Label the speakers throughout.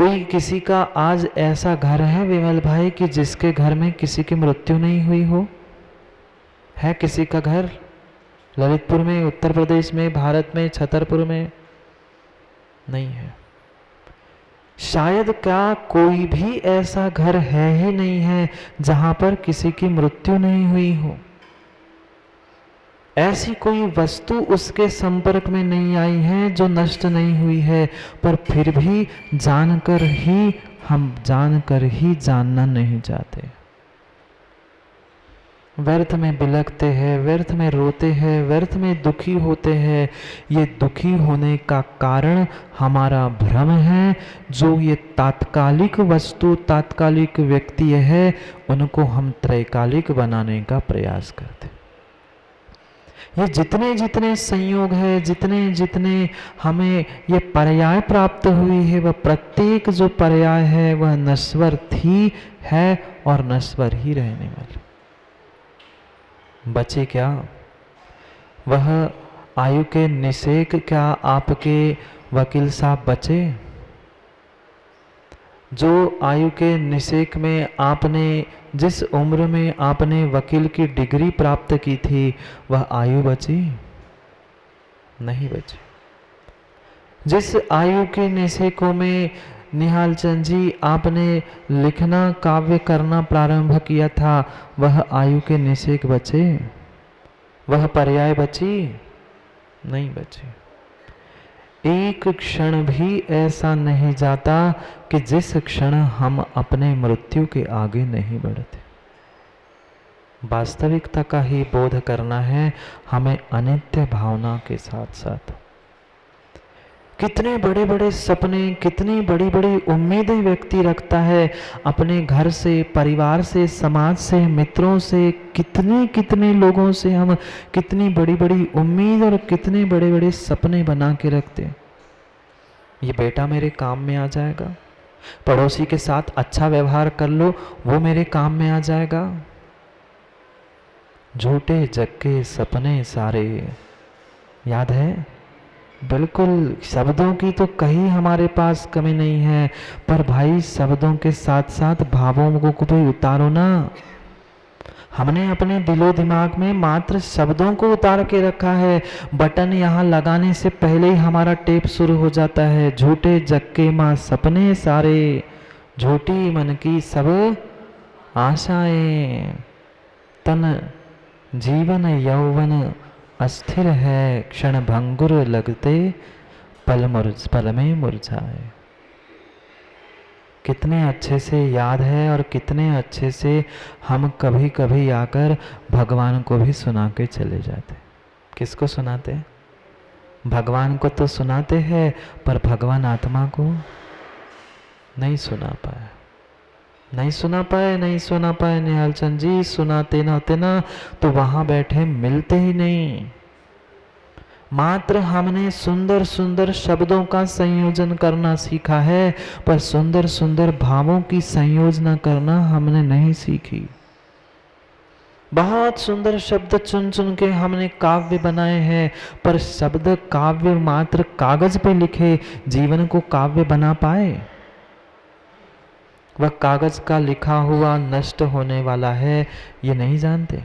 Speaker 1: कोई किसी का आज ऐसा घर है विमल भाई कि जिसके घर में किसी की मृत्यु नहीं हुई हो? है किसी का घर ललितपुर में, उत्तर प्रदेश में, भारत में, छतरपुर में? नहीं है। शायद क्या कोई भी ऐसा घर है ही नहीं है जहां पर किसी की मृत्यु नहीं हुई हो। ऐसी कोई वस्तु उसके संपर्क में नहीं आई है जो नष्ट नहीं हुई है, पर फिर भी जानकर ही जानना नहीं चाहते। व्यर्थ में बिलखते हैं, व्यर्थ में रोते हैं, व्यर्थ में दुखी होते हैं। ये दुखी होने का कारण हमारा भ्रम है। जो ये तात्कालिक वस्तु, तात्कालिक व्यक्ति है, उनको हम त्रैकालिक बनाने का प्रयास करते। ये जितने जितने संयोग है, जितने जितने हमें ये पर्याय प्राप्त हुई है, वह प्रत्येक जो पर्याय है वह नश्वर थी है और नश्वर ही रहने वाली। बचे क्या? वह आयु के निषेक क्या आपके वकील साहब बचे? जो आयु के निषेक में आपने, जिस उम्र में आपने वकील की डिग्री प्राप्त की थी, वह आयु बची? नहीं बची। जिस आयु के निषेकों में निहाल चंद जी आपने लिखना, काव्य करना प्रारंभ किया था, वह आयु के निषेक बचे? वह पर्याय बची? नहीं बची। एक क्षण भी ऐसा नहीं जाता कि जिस क्षण हम अपने मृत्यु के आगे नहीं बढ़ते। वास्तविकता का ही बोध करना है हमें अनित्य भावना के साथ साथ। कितने बड़े बड़े सपने, कितनी बड़ी बड़ी उम्मीदें व्यक्ति रखता है अपने घर से, परिवार से, समाज से, मित्रों से, कितने कितने लोगों से हम कितनी बड़ी बड़ी उम्मीद और कितने बड़े बड़े सपने बना के रखते। ये बेटा मेरे काम में आ जाएगा, पड़ोसी के साथ अच्छा व्यवहार कर लो, वो मेरे काम में आ जाएगा। झूठे जग सपने सारे, याद है? बिल्कुल, शब्दों की तो कहीं हमारे पास कमी नहीं है, पर भाई शब्दों के साथ साथ भावों को भी उतारो ना। हमने अपने दिलो दिमाग में मात्र शब्दों को उतार के रखा है। बटन यहाँ लगाने से पहले ही हमारा टेप शुरू हो जाता है। झूठे जग के माँ सपने सारे, झूठी मन की सब आशाएं, तन जीवन यौवन अस्थिर है, क्षण भंगुर लगते पल में मुरझाए। कितने अच्छे से याद है और कितने अच्छे से हम कभी कभी आकर भगवान को भी सुना के चले जाते। किसको सुनाते? भगवान को तो सुनाते हैं, पर भगवान आत्मा को नहीं सुना पाए। नहीं सुना पाए निहाल चंद जी। सुनाते ना होते ना तो वहां बैठे मिलते ही नहीं। मात्र हमने सुंदर सुंदर शब्दों का संयोजन करना सीखा है, पर सुंदर सुंदर भावों की संयोजना करना हमने नहीं सीखी। बहुत सुंदर शब्द चुन चुन के हमने काव्य बनाए हैं, पर शब्द काव्य मात्र कागज पे लिखे जीवन को काव्य बना पाए? वह कागज का लिखा हुआ नष्ट होने वाला है, ये नहीं जानते।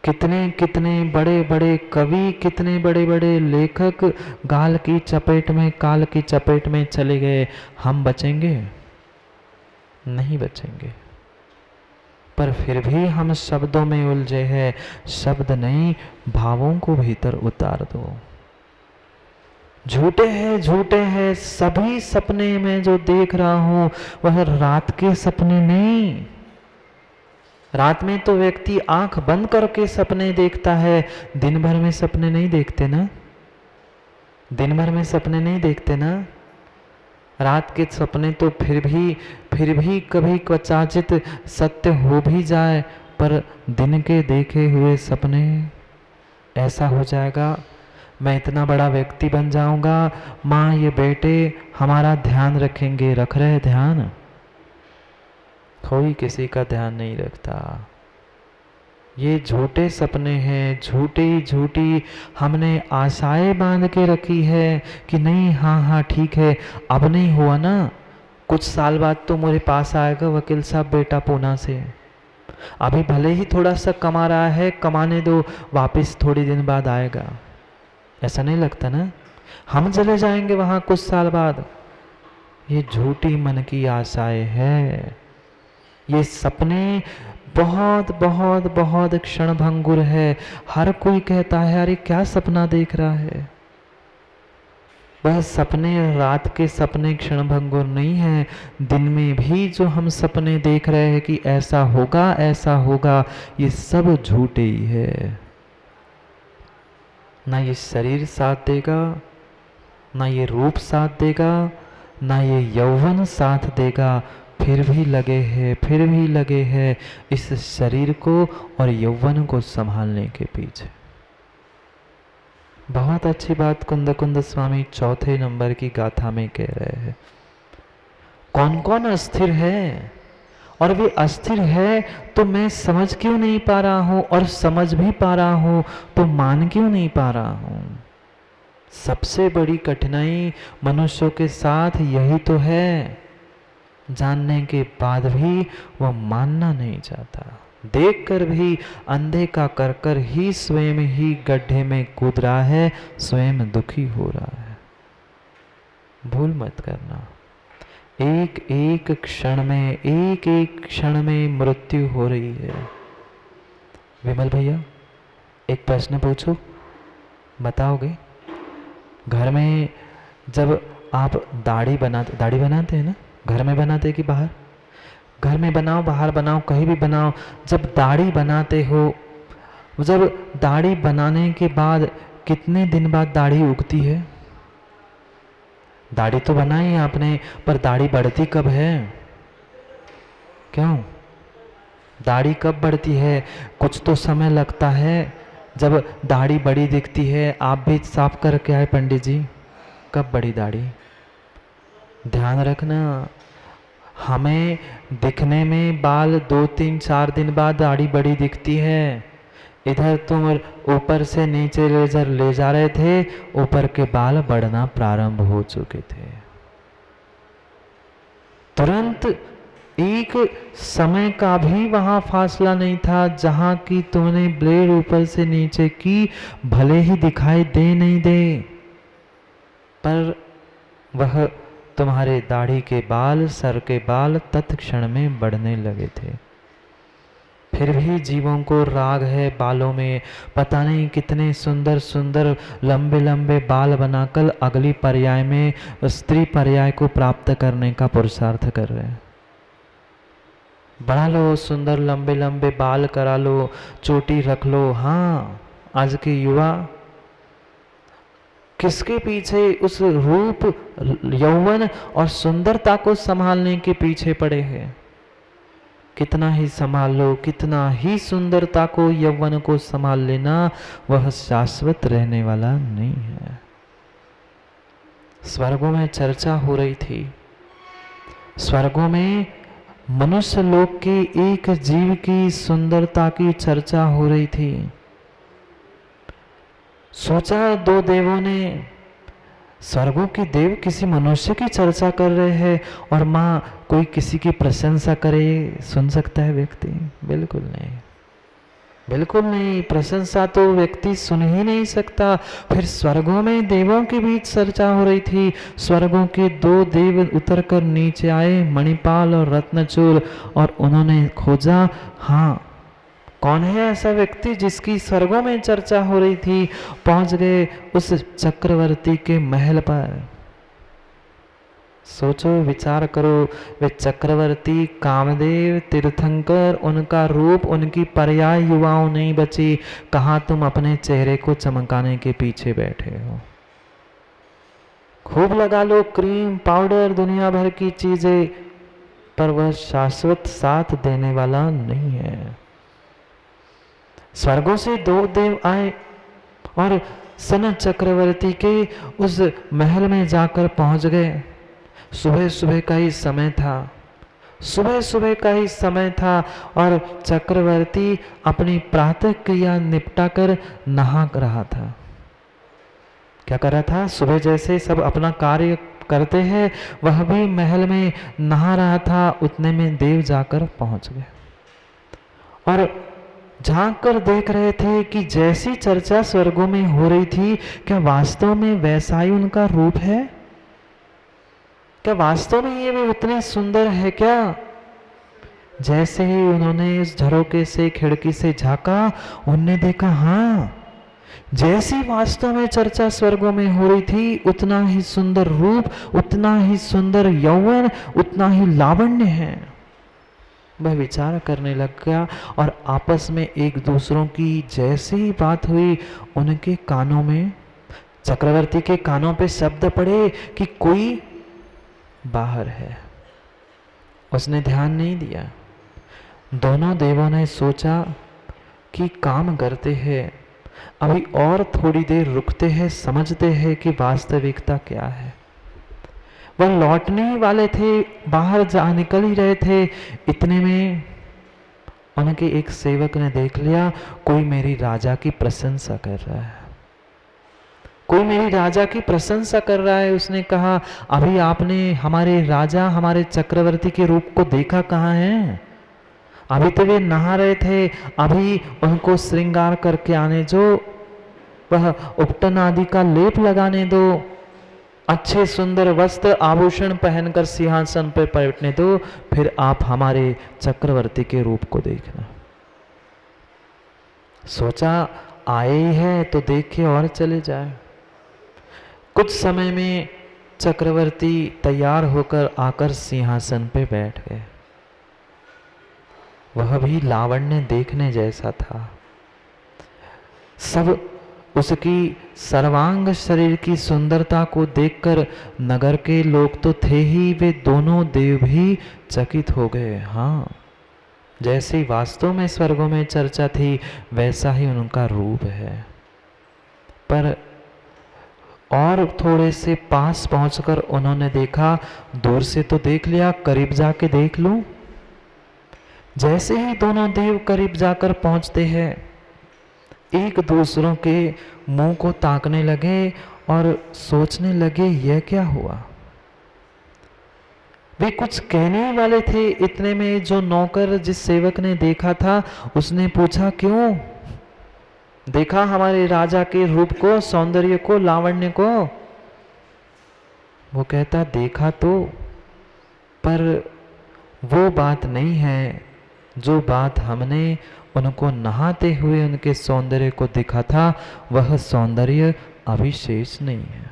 Speaker 1: कितने कितने बड़े बड़े कवि, कितने बड़े बड़े लेखक गाल की चपेट में, काल की चपेट में चले गए। हम बचेंगे? नहीं बचेंगे। पर फिर भी हम शब्दों में उलझे हैं। शब्द नहीं, भावों को भीतर उतार दो। झूठे हैं सभी सपने में जो देख रहा हूं, वह रात के सपने नहीं। रात में तो व्यक्ति आंख बंद करके सपने देखता है, दिन भर में सपने नहीं देखते ना। दिन भर में सपने नहीं देखते ना। रात के सपने तो फिर भी कभी क्वचाचित सत्य हो भी जाए, पर दिन के देखे हुए सपने ऐसा हो जाएगा, मैं इतना बड़ा व्यक्ति बन जाऊंगा, माँ ये बेटे हमारा ध्यान रखेंगे। रख रहे ध्यान? कोई किसी का ध्यान नहीं रखता। ये झूठे सपने हैं, झूठी झूठी हमने आशाएं बांध के रखी है कि नहीं, हाँ हाँ ठीक है, अब नहीं हुआ ना, कुछ साल बाद तो मेरे पास आएगा वकील साहब बेटा पूना से, अभी भले ही थोड़ा सा कमा रहा है, कमाने दो, वापस थोड़ी दिन बाद आएगा। ऐसा नहीं लगता ना, हम चले जाएंगे वहाँ कुछ साल बाद। ये झूठी मन की आशाएं है, ये सपने बहुत बहुत बहुत क्षणभंगुर है। हर कोई कहता है अरे क्या सपना देख रहा है, वह सपने रात के सपने क्षणभंगुर नहीं है। दिन में भी जो हम सपने देख रहे हैं कि ऐसा होगा ऐसा होगा, ये सब झूठे ही है। ना ये शरीर साथ देगा, ना ये रूप साथ देगा, ना ये यौवन साथ देगा, फिर भी लगे हैं इस शरीर को और यौवन को संभालने के पीछे। बहुत अच्छी बात कुंद स्वामी चौथे नंबर की गाथा में कह रहे हैं। कौन कौन अस्थिर है, और वे अस्थिर है तो मैं समझ क्यों नहीं पा रहा हूं, और समझ भी पा रहा हूं तो मान क्यों नहीं पा रहा हूं। सबसे बड़ी कठिनाई मनुष्यों के साथ यही तो है, जानने के बाद भी वह मानना नहीं चाहता, देखकर भी अंधे का कर ही स्वयं ही गड्ढे में कूद रहा है, स्वयं दुखी हो रहा है। भूल मत करना, एक एक क्षण में मृत्यु हो रही है। विमल भैया एक प्रश्न पूछो, बताओगे? घर में जब आप दाढ़ी बनाते हैं ना, घर में बनाते कि बाहर? घर में बनाओ, बाहर बनाओ, कहीं भी बनाओ, जब दाढ़ी बनाते हो, जब दाढ़ी बनाने के बाद कितने दिन बाद दाढ़ी उगती है? दाढ़ी तो बनाई आपने, पर दाढ़ी बढ़ती कब है? क्यों दाढ़ी कब बढ़ती है? कुछ तो समय लगता है। जब दाढ़ी बड़ी दिखती है, आप भी साफ करके आए पंडित जी, कब बड़ी दाढ़ी? ध्यान रखना, हमें दिखने में बाल 2-3-4 दिन बाद दाढ़ी बड़ी दिखती है। इधर तुम ऊपर से नीचे लेजर ले जा रहे थे, ऊपर के बाल बढ़ना प्रारंभ हो चुके थे। तुरंत एक समय का भी वहां फासला नहीं था जहां की तुमने ब्लेड ऊपर से नीचे की, भले ही दिखाई दे नहीं दे, पर वह तुम्हारे दाढ़ी के बाल, सर के बाल तत्क्षण में बढ़ने लगे थे। फिर भी जीवों को राग है बालों में, पता नहीं कितने सुंदर सुंदर लंबे लंबे बाल बनाकर अगली पर्याय में स्त्री पर्याय को प्राप्त करने का पुरुषार्थ कर रहे हैं। बढ़ा लो, सुंदर लंबे लंबे बाल करा लो, चोटी रख लो। हाँ, आज के युवा किसके पीछे? उस रूप, यौवन और सुंदरता को संभालने के पीछे पड़े हैं। कितना ही संभाल लो, कितना ही सुंदरता को, यौवन को संभाल लेना, वह शाश्वत रहने वाला नहीं है। स्वर्गों में चर्चा हो रही थी, स्वर्गों में मनुष्य लोक के एक जीव की सुंदरता की चर्चा हो रही थी। सोचा दो देवों ने, स्वर्गों के देव किसी मनुष्य की चर्चा कर रहे हैं और माँ कोई किसी की प्रशंसा करे, सुन सकता है व्यक्ति? बिल्कुल नहीं, बिल्कुल नहीं, प्रशंसा तो व्यक्ति सुन ही नहीं सकता। फिर स्वर्गों में देवों के बीच चर्चा हो रही थी। स्वर्गों के 2 देव उतर कर नीचे आए, मणिपाल और रत्नचूल, और उन्होंने खोजा, हाँ कौन है ऐसा व्यक्ति जिसकी स्वर्गों में चर्चा हो रही थी। पहुंच गए उस चक्रवर्ती के महल पर। सोचो, विचार करो, वे चक्रवर्ती कामदेव तीर्थंकर, उनका रूप, उनकी पर्याय युवाओं नहीं बची। कहाँ तुम अपने चेहरे को चमकाने के पीछे बैठे हो? खूब लगा लो क्रीम पाउडर, दुनिया भर की चीजें, पर वह शाश्वत साथ देने वाला नहीं है। स्वर्गों से 2 देव आए और सनत चक्रवर्ती के उस महल में जाकर पहुंच गए। सुबह सुबह का ही समय था। सुबह सुबह का ही समय था और चक्रवर्ती अपनी प्रातः क्रिया निपटाकर नहा रहा था। क्या कर रहा था? सुबह जैसे सब अपना कार्य करते हैं, वह भी महल में नहा रहा था। उतने में देव जाकर पहुंच गए और झांक कर देख रहे थे कि जैसी चर्चा स्वर्गों में हो रही थी, क्या वास्तव में वैसा ही उनका रूप है? क्या वास्तव में ये भी उतने सुंदर है क्या? जैसे ही उन्होंने उस झरोके से, खिड़की से झांका, उन्होंने देखा हाँ, जैसी वास्तव में चर्चा स्वर्गों में हो रही थी, उतना ही सुंदर रूप, उतना ही सुंदर यौवन, उतना ही लावण्य है। वह विचार करने लग गया और आपस में एक दूसरों की जैसे ही बात हुई, उनके कानों में, चक्रवर्ती के कानों पे शब्द पड़े कि कोई बाहर है। उसने ध्यान नहीं दिया। दोनों देवों ने सोचा कि काम करते हैं, अभी और थोड़ी देर रुकते हैं, समझते हैं कि वास्तविकता क्या है। वह लौटने ही वाले थे, बाहर जा निकल ही रहे थे, इतने में उनके एक सेवक ने देख लिया, कोई मेरी राजा की प्रशंसा कर रहा है, कोई मेरी राजा की प्रशंसा कर रहा है। उसने कहा, अभी आपने हमारे राजा, हमारे चक्रवर्ती के रूप को देखा कहाँ है? अभी तो वे नहा रहे थे, अभी उनको श्रृंगार करके आने दो, वह उपटन आदि का लेप लगाने दो, अच्छे सुंदर वस्त्र आभूषण पहनकर सिंहासन पर बैठने दो, फिर आप हमारे चक्रवर्ती के रूप को देखना। सोचा आए ही है तो देखे और चले जाए। कुछ समय में चक्रवर्ती तैयार होकर आकर सिंहासन पे बैठ गए। वह भी लावण्य देखने जैसा था। सब उसकी सर्वांग शरीर की सुंदरता को देखकर नगर के लोग तो थे ही, वे दोनों देव भी चकित हो गए। हाँ, जैसे वास्तव में स्वर्गों में चर्चा थी, वैसा ही उनका रूप है। पर और थोड़े से पास पहुंचकर उन्होंने देखा, दूर से तो देख लिया, करीब जाके देख लूं। जैसे ही दोनों देव करीब जाकर पहुंचते हैं, एक दूसरों के मुंह को ताकने लगे और सोचने लगे यह क्या हुआ। वे कुछ कहने वाले थे, इतने में जो नौकर, जिस सेवक ने देखा था, उसने पूछा, क्यों देखा हमारे राजा के रूप को, सौंदर्य को, लावण्य को? वो कहता, देखा तो, पर वो बात नहीं है जो बात हमने उनको नहाते हुए उनके सौंदर्य को दिखा था, वह सौंदर्य अभी शेष नहीं है।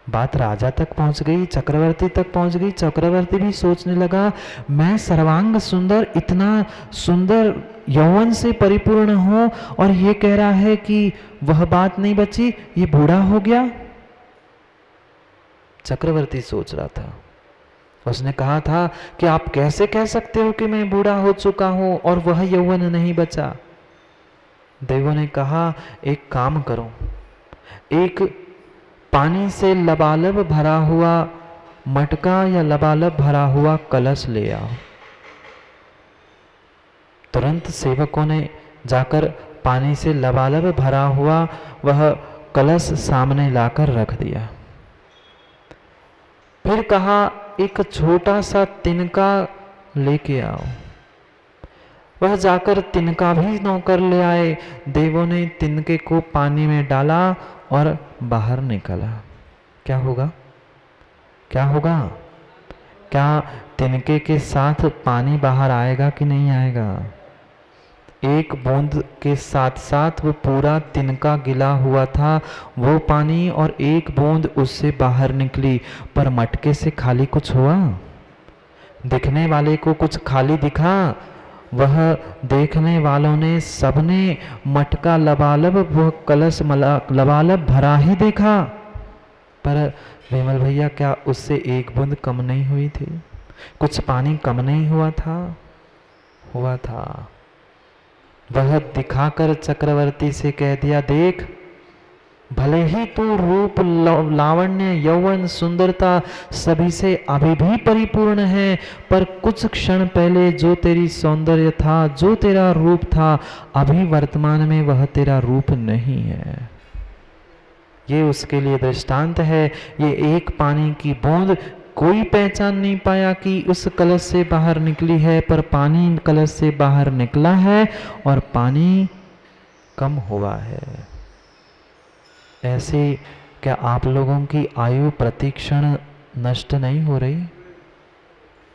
Speaker 1: बात राजा तक पहुंच गई, चक्रवर्ती तक पहुंच गई। चक्रवर्ती भी सोचने लगा, मैं सर्वांग सुंदर, इतना सुंदर यौवन से परिपूर्ण हूं, और ये कह रहा है कि वह बात नहीं बची, ये बूढ़ा हो गया। चक्रवर्ती सोच रहा था। उसने कहा था कि आप कैसे कह सकते हो कि मैं बूढ़ा हो चुका हूं और वह यौवन नहीं बचा। देवों ने कहा, एक काम करो, एक पानी से लबालब भरा हुआ मटका या लबालब भरा हुआ कलश ले आओ। तुरंत सेवकों ने जाकर पानी से लबालब भरा हुआ वह कलश सामने लाकर रख दिया। फिर कहा, एक छोटा सा तिनका लेके आओ। वह जाकर तिनका भी नौकर ले आए। देवों ने तिनके को पानी में डाला और बाहर निकला। क्या होगा? क्या होगा? क्या तिनके के साथ पानी बाहर आएगा कि नहीं आएगा? एक बूंद के साथ साथ वो पूरा तिनका गिला हुआ था, वो पानी, और एक बूंद उससे बाहर निकली। पर मटके से खाली कुछ हुआ? दिखने वाले को कुछ खाली दिखा? वह देखने वालों ने सबने मटका लबालब, वह कलश लबालब भरा ही देखा। पर विमल भैया, क्या उससे एक बूंद कम नहीं हुई थी? कुछ पानी कम नहीं हुआ था? हुआ था। वह दिखाकर चक्रवर्ती से कह दिया, देख भले ही तू रूप लावण्य यौवन सुंदरता सभी से अभी भी परिपूर्ण है, पर कुछ क्षण पहले जो तेरी सौंदर्य था, जो तेरा रूप था, अभी वर्तमान में वह तेरा रूप नहीं है। ये उसके लिए दृष्टांत है। ये एक पानी की बूंद कोई पहचान नहीं पाया कि उस कलश से बाहर निकली है, पर पानी कलश से बाहर निकला है और पानी कम हुआ है। ऐसे क्या आप लोगों की आयु प्रतिक्षण नष्ट नहीं हो रही?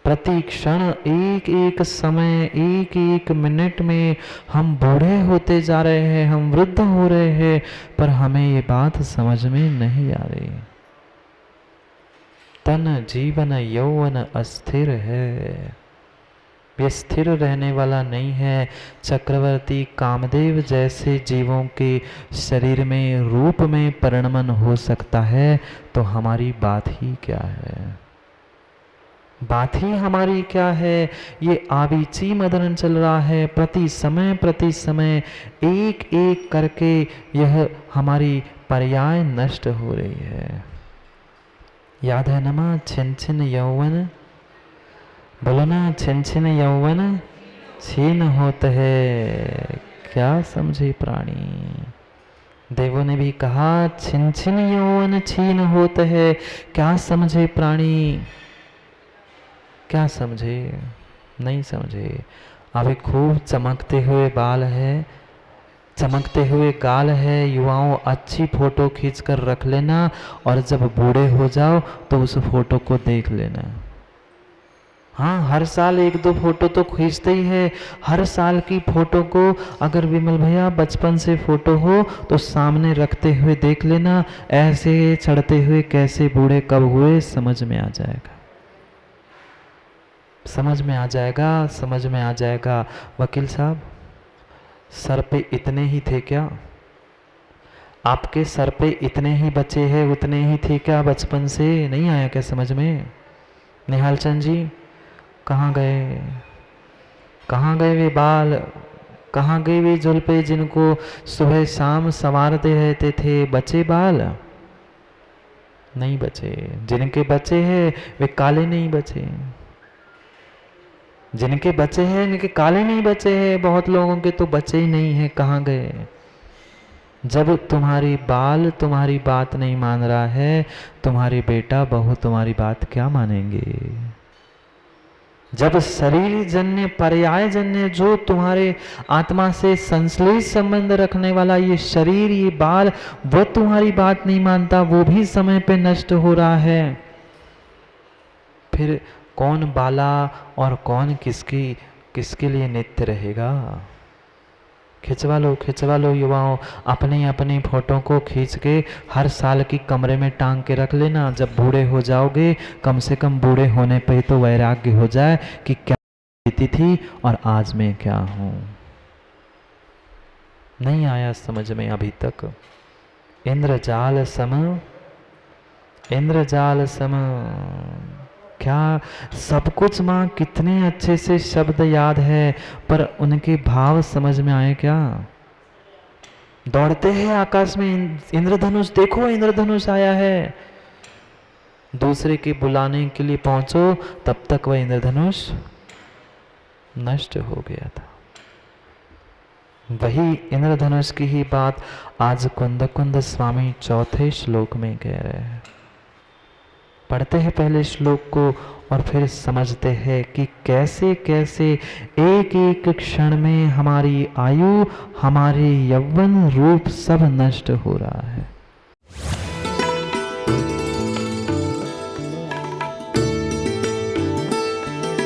Speaker 1: प्रतिक्षण एक एक समय, एक एक मिनट में हम बूढ़े होते जा रहे हैं, हम वृद्ध हो रहे हैं, पर हमें ये बात समझ में नहीं आ रही। तन जीवन यौवन अस्थिर है, ये स्थिर रहने वाला नहीं है। चक्रवर्ती कामदेव जैसे जीवों के शरीर में रूप में परिणमन हो सकता है, तो हमारी बात ही क्या है? बात ही हमारी क्या है? ये आवीची मदन चल रहा है, प्रति समय एक एक करके यह हमारी पर्याय नष्ट हो रही है। याद है नमा, छिन छिन यौवन, बोलो ना, छिन छिन यौवन छीन होत है, क्या समझे प्राणी। देवों ने भी कहा छिन छिन यौवन छीन होत है, क्या समझे प्राणी, क्या समझे? नहीं समझे। अभी खूब चमकते हुए बाल है, चमकते हुए गाल है, युवाओं अच्छी फोटो खींच कर रख लेना, और जब बूढ़े हो जाओ तो उस फोटो को देख लेना। हाँ, हर साल एक दो फोटो तो खींचते ही है। हर साल की फोटो को अगर विमल भैया बचपन से फोटो हो तो सामने रखते हुए देख लेना, ऐसे चढ़ते हुए कैसे बूढ़े कब हुए समझ में आ जाएगा, समझ में आ जाएगा, समझ में आ जाएगा। वकील साहब, सर पे इतने ही थे क्या? आपके सर पे इतने ही बचे हैं, उतने ही थे क्या बचपन से? नहीं आया क्या समझ में? निहाल चंद जी, कहाँ गए? कहाँ गए वे बाल? कहाँ गए वे जुल्फे जिनको सुबह शाम संवारते रहते थे? बचे बाल? नहीं बचे। जिनके बचे हैं वे काले नहीं बचे, जिनके बचे हैं इनके काले नहीं बचे हैं। बहुत लोगों के तो बचे ही नहीं है, कहाँ गए? जब तुम्हारी बाल तुम्हारी बात नहीं मान रहा है, तुम्हारी बेटा बहू तुम्हारी बात क्या मानेंगे? जब शरीर जन्य पर्याय जन्य जो तुम्हारे आत्मा से संश्लेष संबंध रखने वाला ये शरीर, ये बाल, वो तुम्हारी बात नहीं मानता, वो भी समय पे नष्ट हो रहा है, फिर कौन बाला और कौन किसके लिए नित्य रहेगा? खिंचवा लो युवाओं, अपनी अपनी फोटो को खींच के हर साल की कमरे में टांग के रख लेना। जब बूढ़े हो जाओगे, कम से कम बूढ़े होने पे तो वैराग्य हो जाए कि क्या बीती थी और आज मैं क्या हूँ। नहीं आया समझ में अभी तक? इंद्रजाल सम क्या सब कुछ माँ कितने अच्छे से शब्द याद है, पर उनके भाव समझ में आए क्या? दौड़ते हैं आकाश में, इंद्रधनुष देखो, इंद्रधनुष आया है। दूसरे के बुलाने के लिए पहुंचो, तब तक वह इंद्रधनुष नष्ट हो गया था। वही इंद्रधनुष की ही बात आज कुंद स्वामी चौथे श्लोक में कह रहे हैं। पढ़ते हैं पहले श्लोक को और फिर समझते हैं कि कैसे कैसे एक एक क्षण में हमारी आयु, हमारे यौवन रूप सब नष्ट हो रहा है।